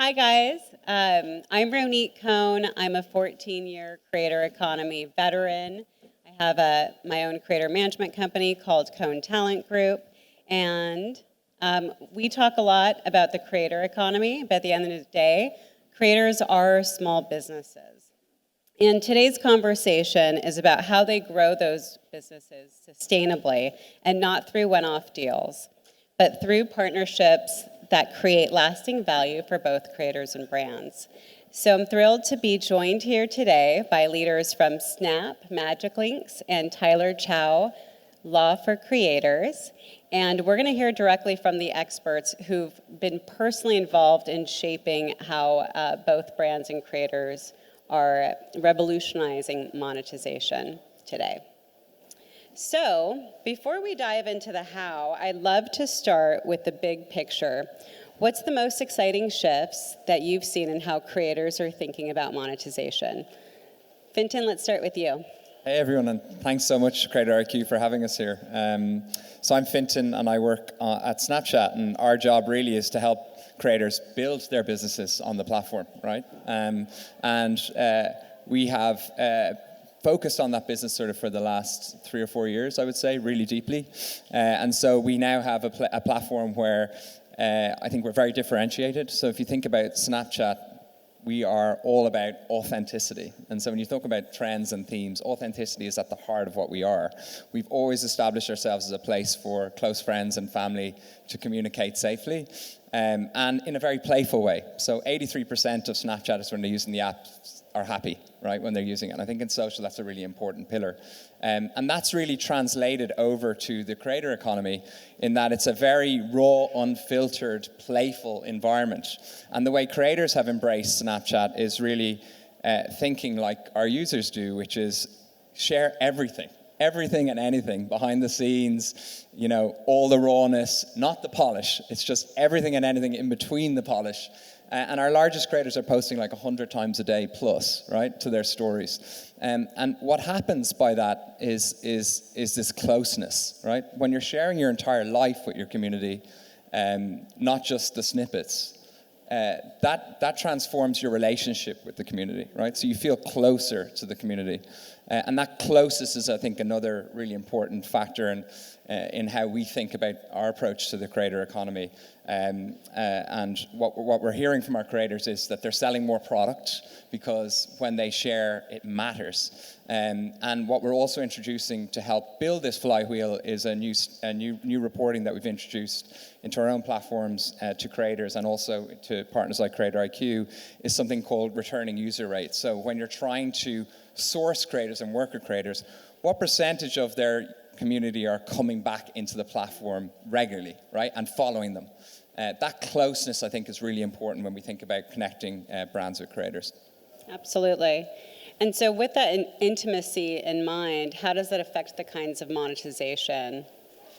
Hi, guys. I'm Ronique Cohn. I'm a 14-year creator economy veteran. I have my own creator management company called Cohn Talent Group. And we talk a lot about the creator economy, but at the end of the day, creators are small businesses. And today's conversation is about how they grow those businesses sustainably and not through one-off deals, but through partnerships that create lasting value for both creators and brands. So I'm thrilled to be joined here today by leaders from Snap, MagicLinks, and Tyler Chou Law for Creators. And we're going to hear directly from the experts who've been personally involved in shaping how both brands and creators are revolutionizing monetization today. So, before we dive into the how, I'd love to start with the big picture. What's the most exciting shifts that you've seen in how creators are thinking about monetization? Fintan, let's start with you. Hey everyone, and thanks so much, CreatorIQ, for having us here. So I'm Fintan, and I work at Snapchat, and our job really is to help creators build their businesses on the platform, right? We have focused on that business sort of for the last 3 or 4 years, I would say, really deeply. And so we now have a platform where I think we're very differentiated. So if you think about Snapchat, we are all about authenticity. And so when you talk about trends and themes, authenticity is at the heart of what we are. We've always established ourselves as a place for close friends and family to communicate safely, and in a very playful way. So 83% of Snapchatters, when they're using the app, are happy, right, when they're using it. And I think in social, that's a really important pillar. And that's really translated over to the creator economy in that it's a very raw, unfiltered, playful environment. And the way creators have embraced Snapchat is really thinking like our users do, which is share everything and anything behind the scenes, all the rawness, not the polish. It's just everything and anything in between the polish. And our largest creators are posting like 100 times a day plus, right, to their stories. And what happens by that is this closeness, right? When you're sharing your entire life with your community, not just the snippets, that transforms your relationship with the community, right? So you feel closer to the community. And that closeness is, I think, another really important factor in how we think about our approach to the creator economy. And what we're hearing from our creators is that they're selling more product because when they share, it matters. And what we're also introducing to help build this flywheel is a new reporting that we've introduced into our own platforms to creators and also to partners like CreatorIQ is something called returning user rate. So when you're trying to source creators and work with creators, what percentage of their community are coming back into the platform regularly, right, and following them? That closeness, I think, is really important when we think about connecting brands with creators. Absolutely. And so with that intimacy in mind, how does that affect the kinds of monetization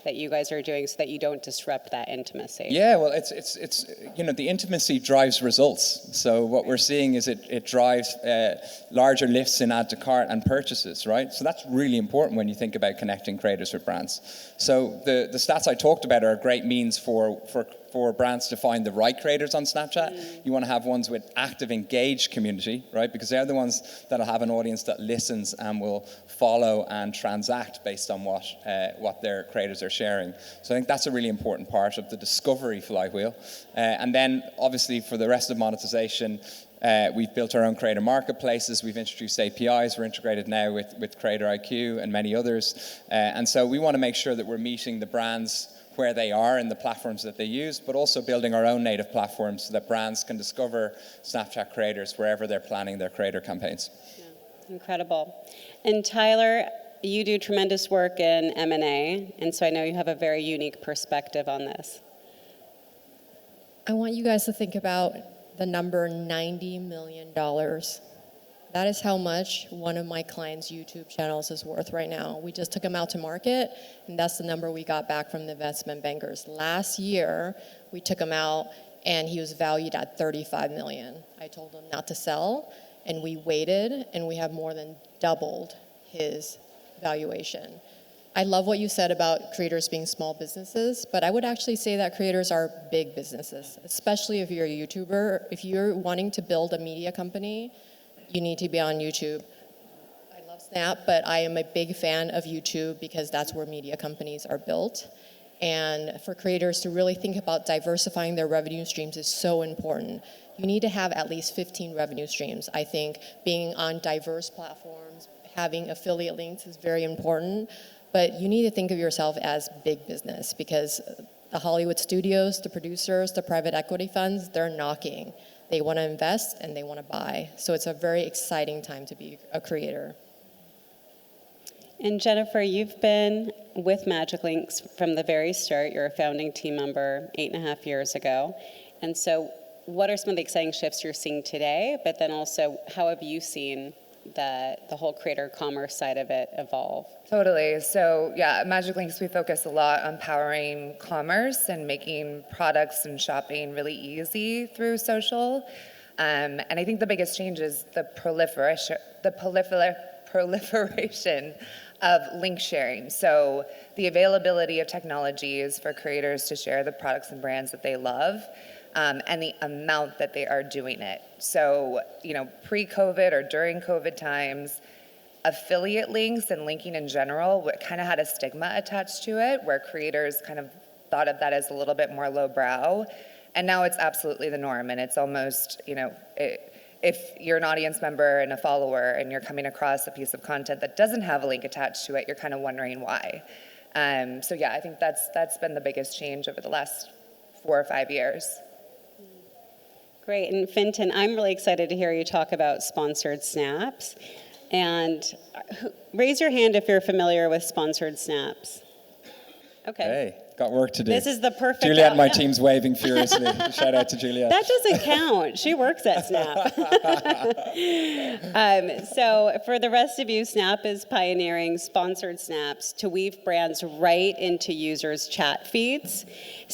that you guys are doing so that you don't disrupt that intimacy? Yeah, well, it's the intimacy drives results. So what we're seeing is it drives larger lifts in add to cart and purchases, right? So that's really important when you think about connecting creators with brands. So the stats I talked about are a great means for brands to find the right creators on Snapchat. You want to have ones with active, engaged community, right? Because they're the ones that'll have an audience that listens and will follow and transact based on what their creators are sharing. So I think that's a really important part of the discovery flywheel. And then, obviously, for the rest of monetization, we've built our own creator marketplaces. We've introduced APIs. We're integrated now with CreatorIQ and many others. And so we want to make sure that we're meeting the brands where they are in the platforms that they use, but also building our own native platforms so that brands can discover Snapchat creators wherever they're planning their creator campaigns. Yeah, incredible. And Tyler, you do tremendous work in M&A, and so I know you have a very unique perspective on this. I want you guys to think about the number $90 million. That is how much one of my clients' YouTube channels is worth right now. We just took him out to market, and that's the number we got back from the investment bankers. Last year, we took him out, and he was valued at $35 million. I told him not to sell, and we waited, and we have more than doubled his valuation. I love what you said about creators being small businesses, but I would actually say that creators are big businesses, especially if you're a YouTuber. If you're wanting to build a media company, you need to be on YouTube. I love Snap, but I am a big fan of YouTube because that's where media companies are built. And for creators to really think about diversifying their revenue streams is so important. You need to have at least 15 revenue streams. I think being on diverse platforms, having affiliate links is very important. But you need to think of yourself as big business because the Hollywood studios, the producers, the private equity funds, they're knocking. They want to invest and they want to buy. So it's a very exciting time to be a creator. And Jennifer, you've been with MagicLinks from the very start. You're a founding team member 8.5 years ago. And so what are some of the exciting shifts you're seeing today? But then also, how have you seen the whole creator commerce side of it evolve? Totally. So yeah, at MagicLinks, we focus a lot on powering commerce and making products and shopping really easy through social. And I think the biggest change is the proliferation of link sharing. So the availability of technologies for creators to share the products and brands that they love. And the amount that they are doing it. So, pre-COVID or during COVID times, affiliate links and linking in general kind of had a stigma attached to it, where creators kind of thought of that as a little bit more lowbrow. And now it's absolutely the norm. And it's almost, if you're an audience member and a follower and you're coming across a piece of content that doesn't have a link attached to it, you're kind of wondering why. So yeah, I think that's been the biggest change over the last 4 or 5 years. Great. And Fintan, I'm really excited to hear you talk about sponsored snaps. And raise your hand if you're familiar with sponsored snaps. Okay. Hey, got work to do. This is the perfect... Juliet, my team's waving furiously. Shout out to Juliet. That doesn't count. She works at Snap. So for the rest of you, Snap is pioneering sponsored snaps to weave brands right into users' chat feeds.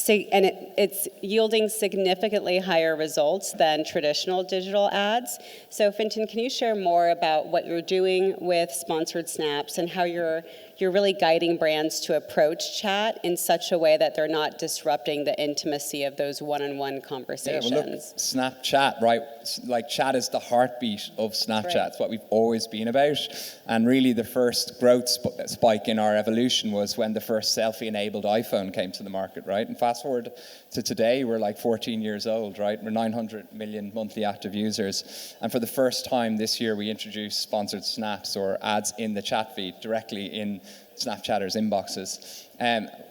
And it's yielding significantly higher results than traditional digital ads. So Fintan, can you share more about what you're doing with sponsored snaps and how you're really guiding brands to approach chat in such a way that they're not disrupting the intimacy of those one-on-one conversations? Yeah, well, look, Snapchat, right? Like, chat is the heartbeat of Snapchat. Right. It's what we've always been about. And really, the first growth spike in our evolution was when the first selfie-enabled iPhone came to the market, right? And fast forward to today, we're like 14 years old, right? We're 900 million monthly active users. And for the first time this year, we introduced sponsored snaps or ads in the chat feed directly in Snapchatters' inboxes.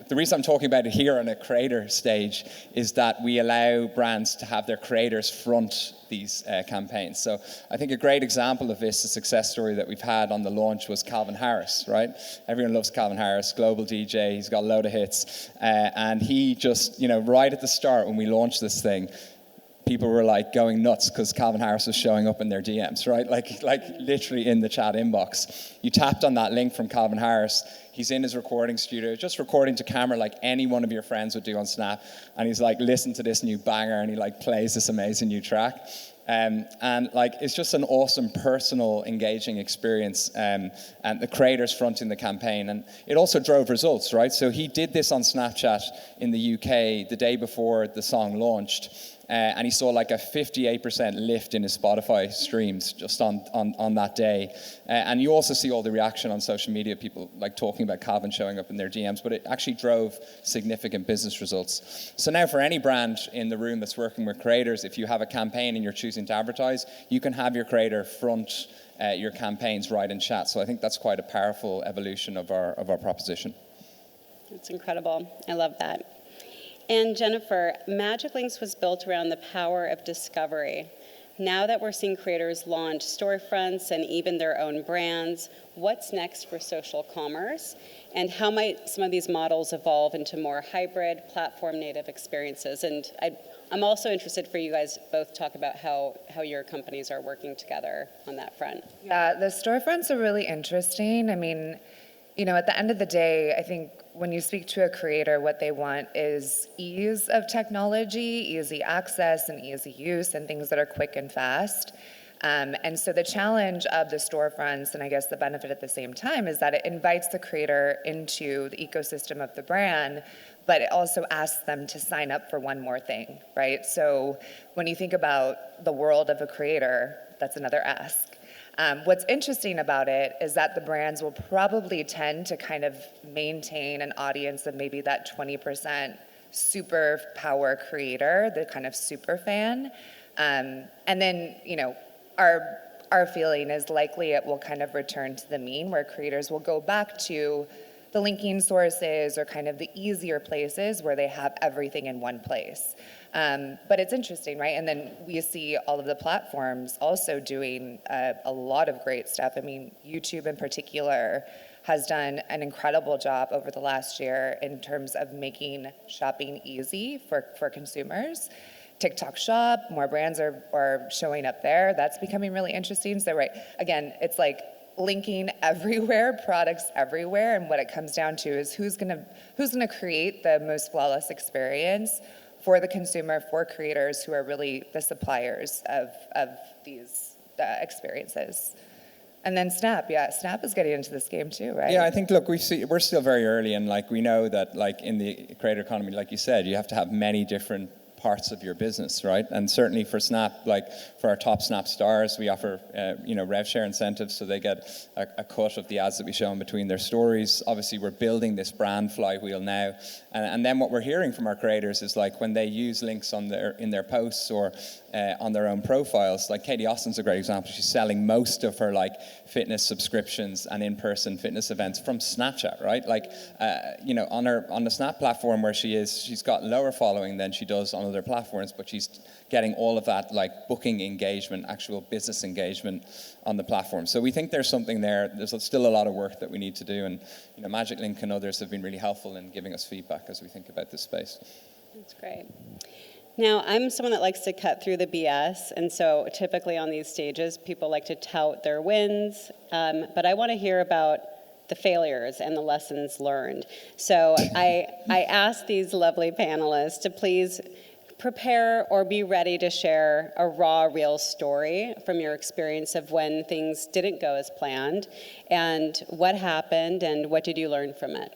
The reason I'm talking about it here on a creator stage is that we allow brands to have their creators front these campaigns. So I think a great example of this, a success story that we've had on the launch, was Calvin Harris, right? Everyone loves Calvin Harris, global DJ, he's got a load of hits. And he just, right at the start when we launched this thing, people were like going nuts because Calvin Harris was showing up in their DMs, right? Like literally in the chat inbox. You tapped on that link from Calvin Harris. He's in his recording studio, just recording to camera like any one of your friends would do on Snap. And he's like, listen to this new banger, and he like plays this amazing new track. And like, it's just an awesome, personal, engaging experience. And the creators fronting the campaign. And it also drove results, right? So he did this on Snapchat in the UK the day before the song launched. And he saw like a 58% lift in his Spotify streams just on that day. And you also see all the reaction on social media, people like talking about Calvin showing up in their DMs, but it actually drove significant business results. So now for any brand in the room that's working with creators, if you have a campaign and you're choosing to advertise, you can have your creator front your campaigns right in chat. So I think that's quite a powerful evolution of our proposition. It's incredible. I love that. And Jennifer, MagicLinks was built around the power of discovery. Now that we're seeing creators launch storefronts and even their own brands, what's next for social commerce? And how might some of these models evolve into more hybrid, platform-native experiences? And I'm also interested for you guys both to talk about how your companies are working together on that front. Yeah, the storefronts are really interesting. I mean, at the end of the day, I think when you speak to a creator, what they want is ease of technology, easy access and easy use, and things that are quick and fast. And so the challenge of the storefronts, and I guess the benefit at the same time, is that it invites the creator into the ecosystem of the brand, but it also asks them to sign up for one more thing, right? So when you think about the world of a creator, that's another ask. What's interesting about it is that the brands will probably tend to kind of maintain an audience of maybe that 20% super power creator, the kind of super fan. And then, our feeling is likely it will kind of return to the mean, where creators will go back to the linking sources or kind of the easier places where they have everything in one place. But it's interesting, right? And then we see all of the platforms also doing a lot of great stuff. I mean, YouTube in particular has done an incredible job over the last year in terms of making shopping easy for consumers. TikTok Shop, more brands are showing up there. That's becoming really interesting. So, right, again, it's like linking everywhere, products everywhere, and what it comes down to is who's gonna create the most flawless experience for the consumer, for creators who are really the suppliers of these experiences. And then Snap is getting into this game too, right? Yeah, I think, look, we're still very early, and we know that in the creator economy, like you said, you have to have many different parts of your business, right? And certainly for Snap, for our top Snap stars, we offer rev share incentives, so they get a cut of the ads that we show in between their stories. Obviously, we're building this brand flywheel now, and then what we're hearing from our creators is when they use links in their posts or on their own profiles. Katie Austin's a great example. She's selling most of her fitness subscriptions and in-person fitness events from Snapchat, right? On the Snap platform where she's got lower following than she does on other platforms, but she's getting all of that booking engagement, actual business engagement on the platform. So we think there's something there. There's still a lot of work that we need to do, and MagicLink and others have been really helpful in giving us feedback as we think about this space. That's great. Now, I'm someone that likes to cut through the BS, and so typically on these stages, people like to tout their wins, but I want to hear about the failures and the lessons learned. So I asked these lovely panelists to please prepare or be ready to share a raw, real story from your experience of when things didn't go as planned, and what happened, and what did you learn from it?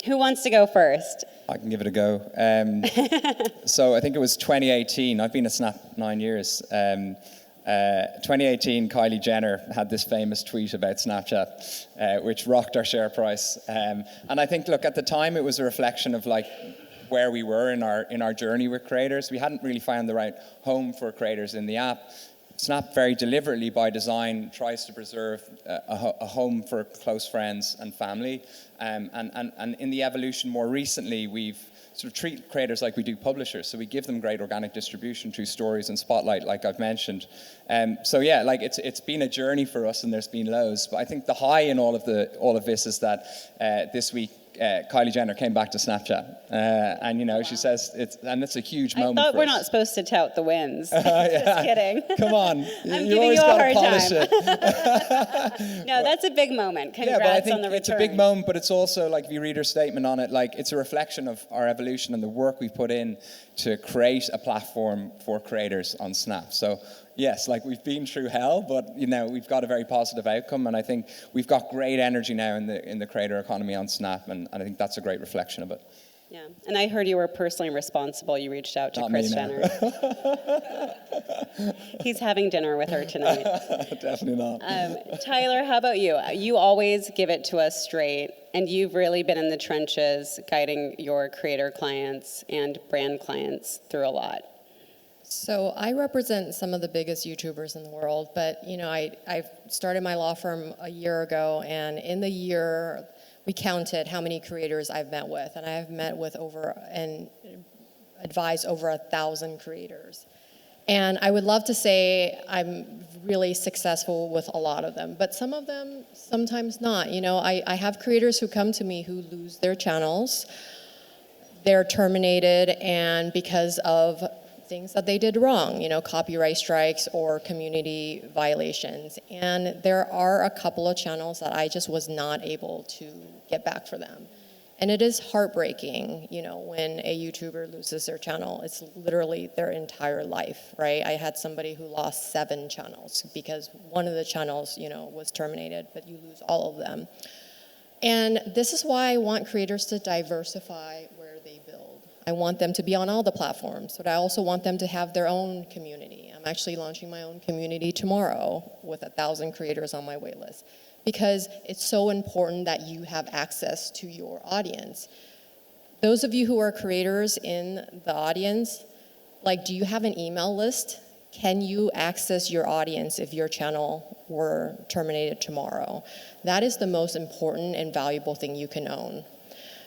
Who wants to go first? I can give it a go. So I think it was 2018. I've been at Snap 9 years. 2018, Kylie Jenner had this famous tweet about Snapchat, which rocked our share price. And I think, look, at the time, it was a reflection of where we were in our journey with creators. We hadn't really found the right home for creators in the app. Snap very deliberately, by design, tries to preserve a home for close friends and family. And in the evolution more recently, we've sort of treat creators like we do publishers. So we give them great organic distribution through stories and Spotlight, like I've mentioned. It's been a journey for us, and there's been lows. But I think the high in all of this is that this week, Kylie Jenner came back to Snapchat, and she says it's a huge moment. I thought for we're us. not supposed to tout the wins. Just kidding. Come on, I'm you giving you a hard time. No, that's a big moment. Congrats but I think on the return. it's a big moment, but it's also if you read her statement on it, it's a reflection of our evolution and the work we've put in to create a platform for creators on Snap. So. Yes, we've been through hell, but we've got a very positive outcome, and I think we've got great energy now in the creator economy on Snap, and I think that's a great reflection of it. Yeah, and I heard you were personally responsible. You reached out to Not Kris me, Jenner. He's having dinner with her tonight. Definitely not. Tyler, how about you? You always give it to us straight, and you've really been in the trenches guiding your creator clients and brand clients through a lot. So I represent some of the biggest YouTubers in the world, but I started my law firm a year ago, and in the year we counted how many creators I've met with, and I've met with and advised over 1,000 creators. And I would love to say I'm really successful with a lot of them, but some of them sometimes not. I have creators who come to me who lose their channels, they're terminated, and because of things that they did wrong, copyright strikes or community violations. And there are a couple of channels that I just was not able to get back for them. And it is heartbreaking, when a YouTuber loses their channel. It's literally their entire life, right? I had somebody who lost 7 channels because one of the channels, was terminated, but you lose all of them. And this is why I want creators to diversify where they build. I want them to be on all the platforms, but I also want them to have their own community. I'm actually launching my own community tomorrow with 1,000 creators on my waitlist, because it's so important that you have access to your audience. Those of you who are creators in the audience, do you have an email list? Can you access your audience if your channel were terminated tomorrow? That is the most important and valuable thing you can own.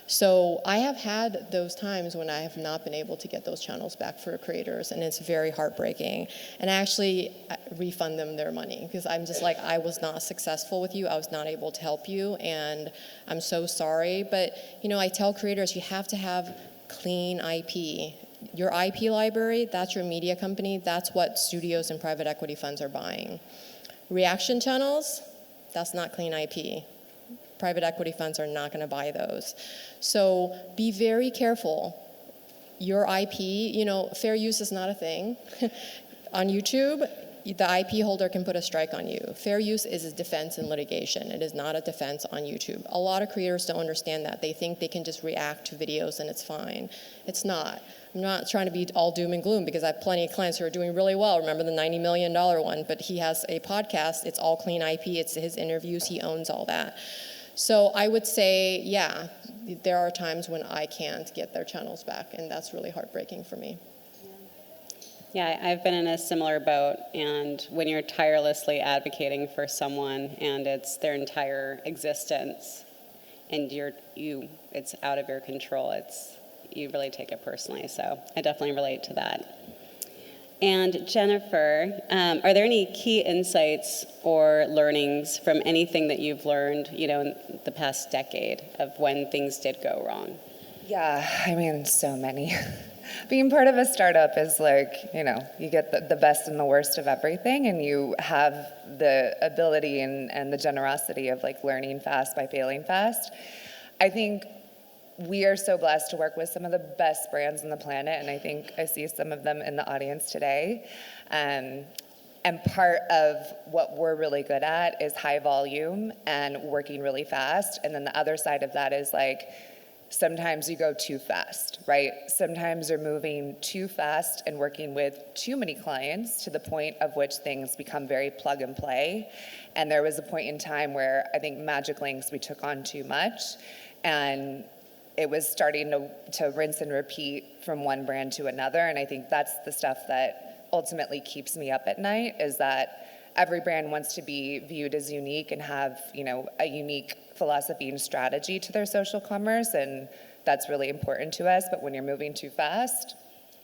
So I have had those times when I have not been able to get those channels back for creators, and it's very heartbreaking. And I actually refund them their money, because I'm just like, I was not successful with you, I was not able to help you, and I'm so sorry. But I tell creators, you have to have clean IP. Your IP library, that's your media company, that's what studios and private equity funds are buying. Reaction channels, that's not clean IP. Private equity funds are not going to buy those. So be very careful. Your IP, fair use is not a thing. On YouTube, the IP holder can put a strike on you. Fair use is a defense in litigation. It is not a defense on YouTube. A lot of creators don't understand that. They think they can just react to videos and it's fine. It's not. I'm not trying to be all doom and gloom, because I have plenty of clients who are doing really well. Remember the $90 million one, but he has a podcast. It's all clean IP. It's his interviews. He owns all that. So I would say, yeah, there are times when I can't get their channels back, and that's really heartbreaking for me. Yeah, I've been in a similar boat, and when you're tirelessly advocating for someone and it's their entire existence and it's out of your control, you really take it personally. So I definitely relate to that. And Jennifer, are there any key insights or learnings from anything that you've learned, in the past decade of when things did go wrong? Yeah, so many. Being part of a startup is you get the best and the worst of everything, and you have the ability and the generosity of learning fast by failing fast. I think we are so blessed to work with some of the best brands on the planet, and I think I see some of them in the audience today. And part of what we're really good at is high volume and working really fast. And then the other side of that is sometimes you go too fast, right? Sometimes you're moving too fast and working with too many clients to the point of which things become very plug and play. And there was a point in time where I think MagicLinks, we took on too much, and it was starting to rinse and repeat from one brand to another. And I think that's the stuff that ultimately keeps me up at night, is that every brand wants to be viewed as unique and have, a unique philosophy and strategy to their social commerce. And that's really important to us. But when you're moving too fast,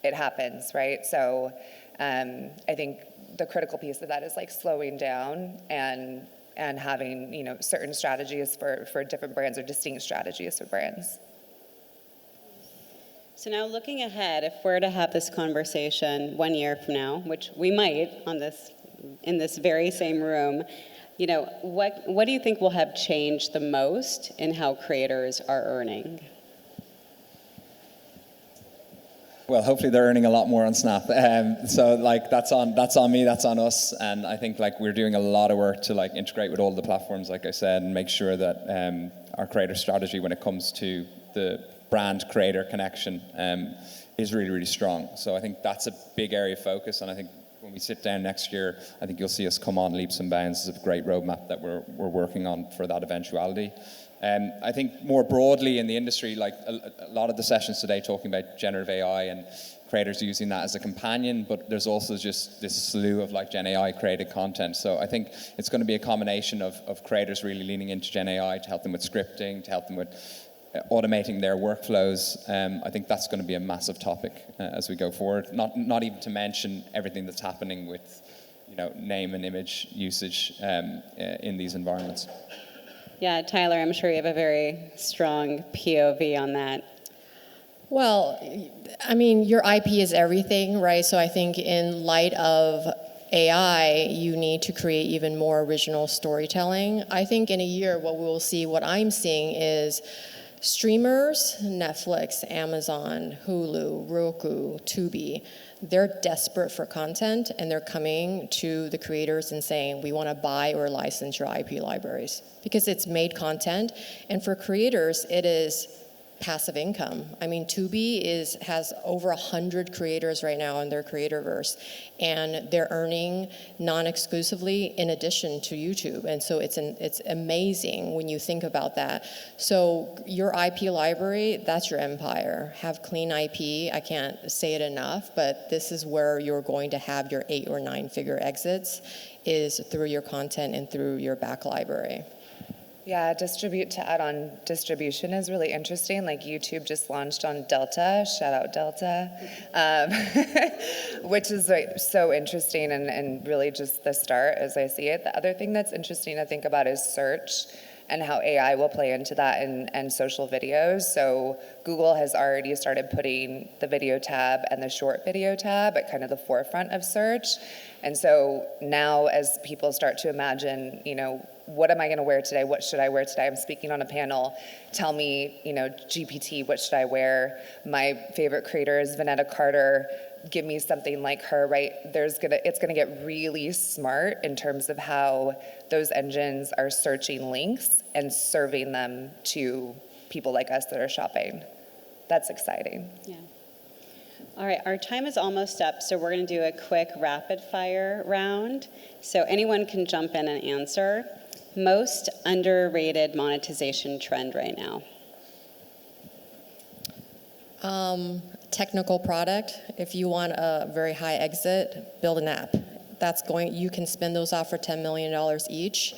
it happens, right? So I think the critical piece of that is slowing down and having, certain strategies for different brands, or distinct strategies for brands. So now, looking ahead, if we're to have this conversation 1 year from now, which we might in this very same room, what do you think will have changed the most in how creators are earning? Well, hopefully they're earning a lot more on Snap. So that's on me, that's on us, and I think we're doing a lot of work to integrate with all the platforms, like I said, and make sure that our creator strategy when it comes to the brand creator connection is really, really strong. So I think that's a big area of focus, and I think when we sit down next year, I think you'll see us come on leaps and bounds. It's a great roadmap that we're working on for that eventuality. I think more broadly in the industry, a lot of the sessions today talking about generative AI and creators using that as a companion, but there's also just this slew of Gen AI created content. So I think it's going to be a combination of creators really leaning into Gen AI to help them with scripting, to help them with automating their workflows. I think that's going to be a massive topic as we go forward. Not even to mention everything that's happening with name and image usage in these environments. Yeah, Tyler, I'm sure you have a very strong POV on that. Well, your IP is everything, right? So I think in light of AI, you need to create even more original storytelling. I think in a year, what I'm seeing is Streamers, Netflix, Amazon, Hulu, Roku, Tubi, they're desperate for content, and they're coming to the creators and saying, we want to buy or license your IP libraries, because it's made content, and for creators, it is passive income. I mean, Tubi has over 100 creators right now in their Creatorverse, and they're earning non-exclusively in addition to YouTube. And so it's amazing when you think about that. So your IP library, that's your empire. Have clean IP. I can't say it enough, but this is where you're going to have your 8 or 9 figure exits, is through your content and through your back library. Yeah, to add on distribution is really interesting. Like YouTube just launched on Delta, shout out Delta, which is like so interesting and really just the start as I see it. The other thing that's interesting to think about is search and how AI will play into that and social videos. So Google has already started putting the video tab and the short video tab at kind of the forefront of search. And so now as people start to imagine, what am I going to wear today? What should I wear today? I'm speaking on a panel. Tell me, GPT, what should I wear? My favorite creator is Vanetta Carter. Give me something like her, right? It's gonna get really smart in terms of how those engines are searching links and serving them to people like us that are shopping. That's exciting. Yeah. All right, our time is almost up, so we're going to do a quick rapid fire round. So anyone can jump in and answer. Most underrated monetization trend right now? Technical product. If you want a very high exit, build an app. You can spin those off for $10 million each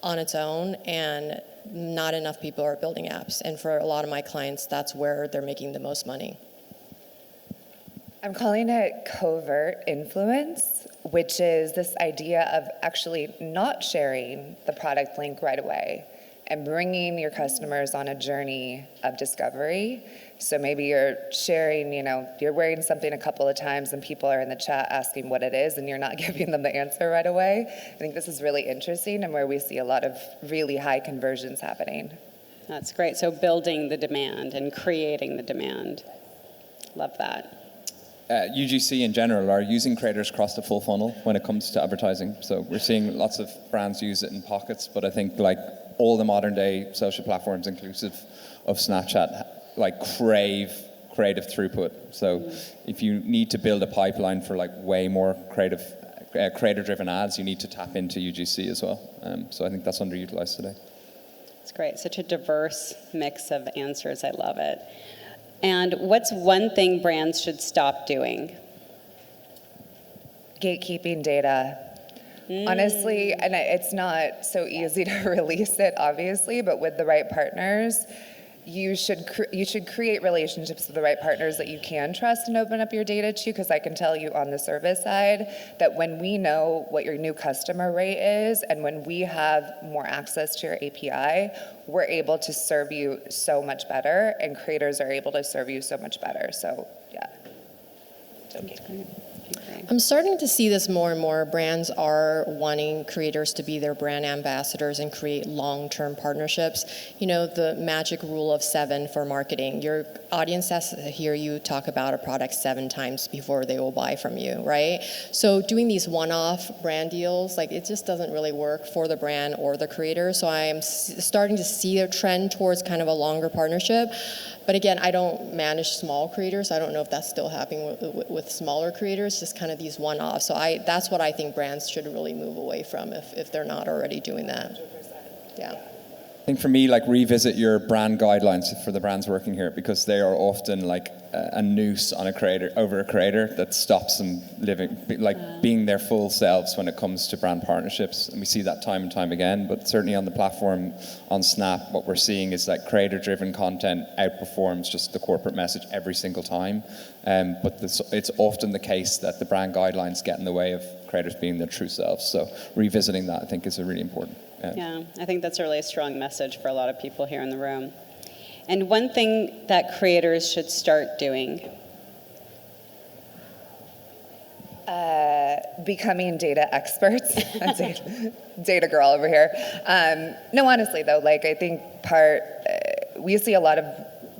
on its own, and not enough people are building apps. And for a lot of my clients, that's where they're making the most money. I'm calling it covert influence, which is this idea of actually not sharing the product link right away and bringing your customers on a journey of discovery. So maybe you're sharing, you're wearing something a couple of times and people are in the chat asking what it is and you're not giving them the answer right away. I think this is really interesting and where we see a lot of really high conversions happening. That's great. So building the demand and creating the demand. Love that. UGC in general are using creators across the full funnel when it comes to advertising. So we're seeing lots of brands use it in pockets, but I think like all the modern day social platforms, inclusive of Snapchat, like crave creative throughput. So if you need to build a pipeline for like way more creator-driven ads, you need to tap into UGC as well. So I think that's underutilized today. It's great. Such a diverse mix of answers. I love it. And what's one thing brands should stop doing? Gatekeeping data. Honestly, and it's not so easy to release it, obviously, but with the right partners, you should create relationships with the right partners that you can trust and open up your data to, because I can tell you on the service side that when we know what your new customer rate is and when we have more access to your API, we're able to serve you so much better and creators are able to serve you so much better. So, yeah. Okay. I'm starting to see this more and more. Brands are wanting creators to be their brand ambassadors and create long-term partnerships. The magic rule of 7 for marketing. Your audience has to hear you talk about a product 7 times before they will buy from you, right? So doing these one-off brand deals, it just doesn't really work for the brand or the creator. So I'm starting to see a trend towards kind of a longer partnership. But again, I don't manage small creators. I don't know if that's still happening with smaller creators, just kind of these one-offs. So that's what I think brands should really move away from if they're not already doing that. Yeah. I think for me, revisit your brand guidelines for the brands working here, because they are often a noose on a creator that stops them being their full selves when it comes to brand partnerships. And we see that time and time again, but certainly on the platform on Snap, what we're seeing is that creator-driven content outperforms just the corporate message every single time. But it's often the case that the brand guidelines get in the way of creators being their true selves. So revisiting that, I think, is a really important. Yeah, I think that's a really strong message for a lot of people here in the room. And one thing that creators should start doing? Becoming data experts. Data girl over here. No, honestly though, I think we see a lot of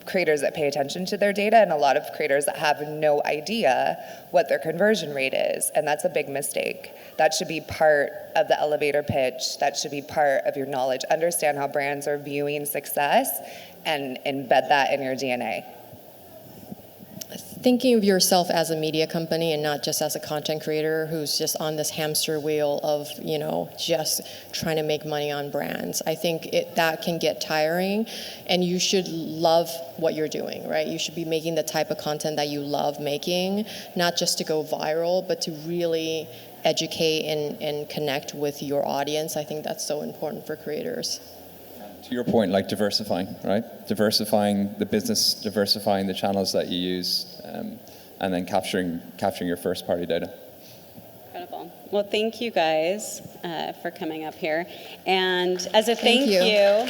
creators that pay attention to their data and a lot of creators that have no idea what their conversion rate is, and that's a big mistake. That should be part of the elevator pitch. That should be part of your knowledge. Understand how brands are viewing success and embed that in your DNA. Thinking of yourself as a media company and not just as a content creator who's just on this hamster wheel of, just trying to make money on brands. I think that can get tiring, and you should love what you're doing, right? You should be making the type of content that you love making, not just to go viral, but to really educate and connect with your audience. I think that's so important for creators. To your point, like diversifying, right? Diversifying the business, diversifying the channels that you use, and then capturing your first-party data. Incredible. Well, thank you guys for coming up here. And as a thank you. you